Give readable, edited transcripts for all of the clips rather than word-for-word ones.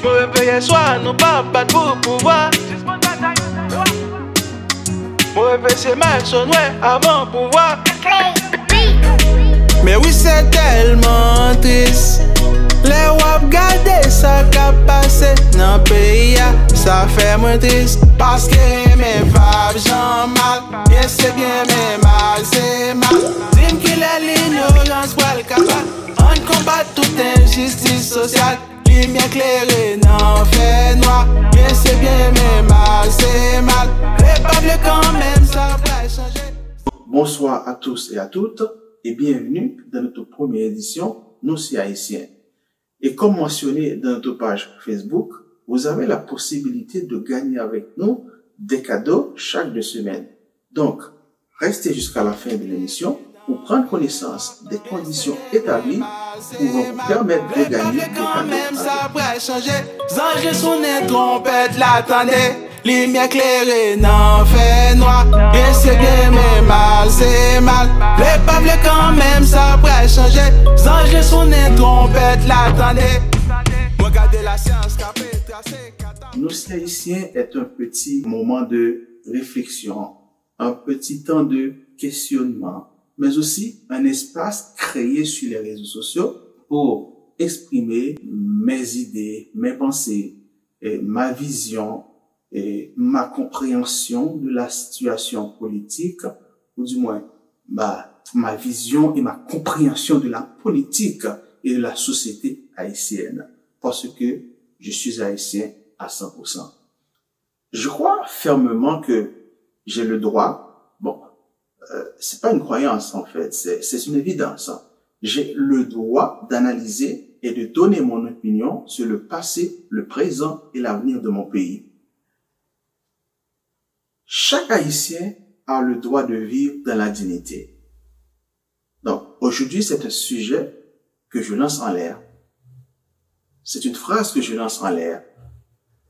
Me réveiller soir, non pas battre pour pouvoir. Me réveiller mal, son ouais, avant pouvoir. Mais oui, c'est tellement triste. Les wap gade ça qu'a passé dans le pays, ça fait moins triste. Parce que mes papes j'en mal, bien c'est bien, mais mal c'est mal. Dis-moi qu'il est l'ignorance pour le capable. On combat toute injustice sociale. Lumière claire non fait noir. Bien c'est bien, mais mal c'est mal. Les peuples quand même ça va changer. Bonsoir à tous et à toutes et bienvenue dans notre première édition Nous c'est Haïtiens. Et comme mentionné dans notre page Facebook, vous avez la possibilité de gagner avec nous des cadeaux chaque 2 semaines. Donc, restez jusqu'à la fin de l'émission pour prendre connaissance des conditions établies qui vont vous permettre de gagner des cadeaux. Ça va changer. Anges sonner trompette l'attendez. Lumière claire non fait noir. Bien c'est bien mais mal c'est mal. Les peuples quand même ça va changer. Anges sonner trompette l'attendez. Regardez la science capée tracée. Nous c'est Haïtiens est un petit moment de réflexion, un petit temps de questionnement, mais aussi un espace créé sur les réseaux sociaux pour exprimer mes idées, mes pensées, et ma vision et ma compréhension de la situation politique, ou du moins ma vision et ma compréhension de la politique et de la société haïtienne, parce que je suis haïtien à 100%. Je crois fermement que j'ai le droit, c'est pas une croyance en fait, c'est une évidence. J'ai le droit d'analyser et de donner mon opinion sur le passé, le présent et l'avenir de mon pays. Chaque Haïtien a le droit de vivre dans la dignité. Donc, aujourd'hui, c'est un sujet que je lance en l'air. C'est une phrase que je lance en l'air,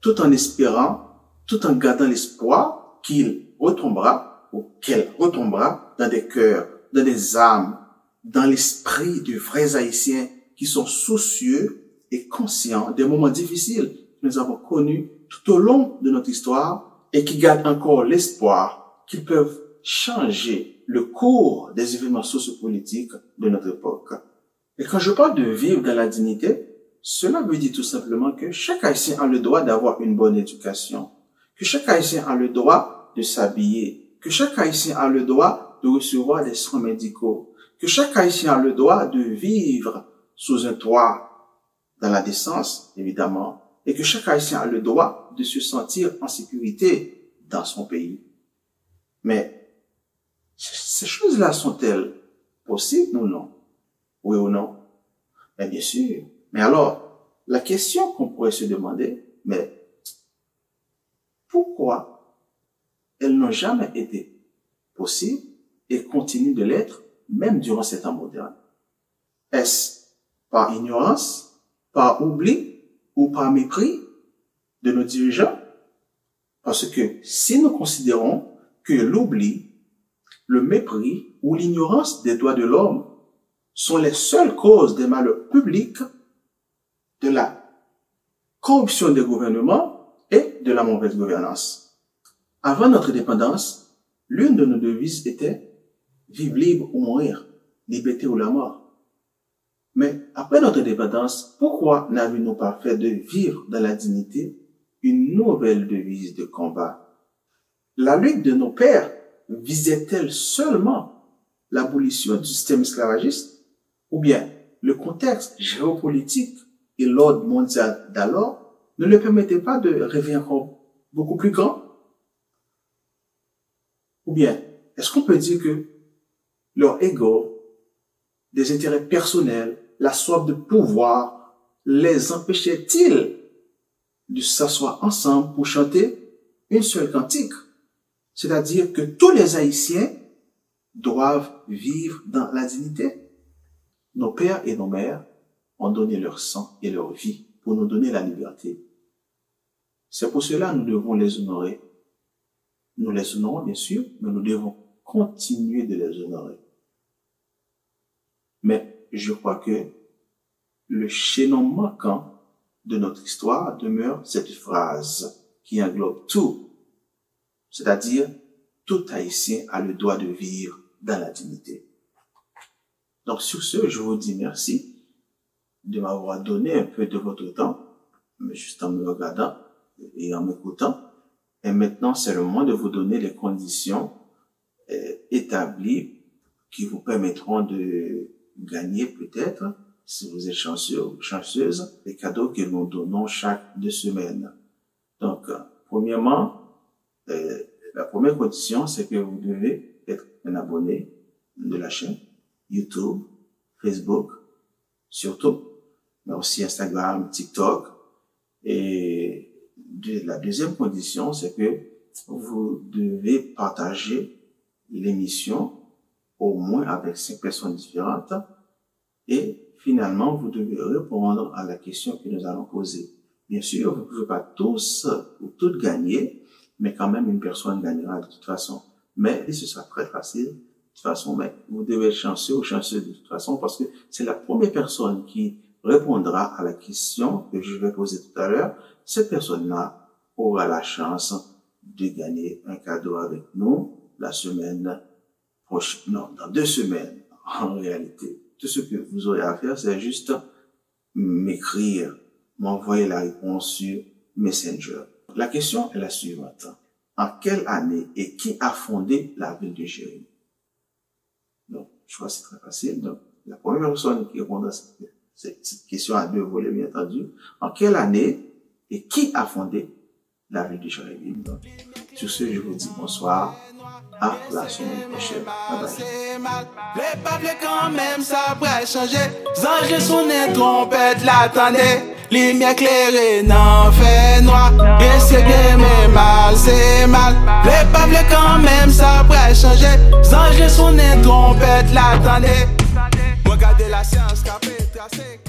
tout en espérant, tout en gardant l'espoir qu'il retombera ou qu'elle retombera dans des cœurs, dans des âmes, dans l'esprit de vrais Haïtiens qui sont soucieux et conscients des moments difficiles que nous avons connus tout au long de notre histoire et qui gardent encore l'espoir qu'ils peuvent changer le cours des événements sociopolitiques de notre époque. Et quand je parle de vivre dans la dignité, cela veut dire tout simplement que chaque Haïtien a le droit d'avoir une bonne éducation, que chaque Haïtien a le droit de s'habiller, que chaque Haïtien a le droit de recevoir des soins médicaux, que chaque Haïtien a le droit de vivre sous un toit dans la décence, évidemment, et que chaque Haïtien a le droit de se sentir en sécurité dans son pays. Mais ces choses-là sont-elles possibles ou non? Oui ou non? Mais bien sûr. Mais alors, la question qu'on pourrait se demander, mais pourquoi elles n'ont jamais été possibles et continuent de l'être même durant ces temps modernes? Est-ce par ignorance, par oubli ou par mépris de nos dirigeants? Parce que si nous considérons que l'oubli, le mépris ou l'ignorance des droits de l'homme sont les seules causes des malheurs publics, de la corruption des gouvernements et de la mauvaise gouvernance. Avant notre indépendance, l'une de nos devises était « Vivre libre ou mourir, liberté ou la mort ». Mais après notre indépendance, pourquoi n'avons-nous pas fait de vivre dans la dignité une nouvelle devise de combat? La lutte de nos pères visait-elle seulement l'abolition du système esclavagiste ou bien le contexte géopolitique et l'ordre mondial d'alors ne le permettaient pas de rêver encore beaucoup plus grand? Ou bien, est-ce qu'on peut dire que leur ego, des intérêts personnels, la soif de pouvoir, les empêchait-il de s'asseoir ensemble pour chanter une seule cantique? C'est-à-dire que tous les Haïtiens doivent vivre dans la dignité. Nos pères et nos mères ont donné leur sang et leur vie pour nous donner la liberté. C'est pour cela que nous devons les honorer. Nous les honorons bien sûr, mais nous devons continuer de les honorer. Mais je crois que le chaînon manquant de notre histoire demeure cette phrase qui englobe tout. C'est-à-dire, tout Haïtien a le droit de vivre dans la dignité. Donc, sur ce, je vous dis merci de m'avoir donné un peu de votre temps, mais juste en me regardant et en m'écoutant. Et maintenant, c'est le moment de vous donner les conditions établies qui vous permettront de gagner peut-être, si vous êtes chanceux ou chanceuse, les cadeaux que nous donnons chaque 2 semaines. Donc, premièrement, la première condition, c'est que vous devez être un abonné de la chaîne YouTube, Facebook, surtout, mais aussi Instagram, TikTok. Et la deuxième condition, c'est que vous devez partager l'émission au moins avec 5 personnes différentes. Et finalement, vous devez répondre à la question que nous allons poser. Bien sûr, vous ne pouvez pas tous ou toutes gagner, mais quand même une personne gagnera de toute façon. Mais ce sera très facile de toute façon, mais vous devez être chanceux ou chanceuse de toute façon parce que c'est la première personne qui répondra à la question que je vais poser tout à l'heure. Cette personne-là aura la chance de gagner un cadeau avec nous la semaine prochaine. Non, dans 2 semaines, en réalité. Tout ce que vous aurez à faire, c'est juste m'écrire, m'envoyer la réponse sur Messenger. La question est la suivante. En quelle année et qui a fondé la ville de Jérémie? Donc, je crois que c'est très facile. Donc, la première personne qui répondra à cette question à 2 volets, bien entendu. En quelle année et qui a fondé la ville de Jérémie? Donc, sur ce, je vous dis bonsoir. À la semaine prochaine. Bye bye. Les peuples quand même ça pourrait changer. Anges sonner trompette l'attendait. Lumière claire n'en fait noir. Et c'est bien mais mal c'est mal. Les peuples quand même ça pourrait changer. Anges sonner trompette l'attendait. Regardez la science qu'a fait tracer.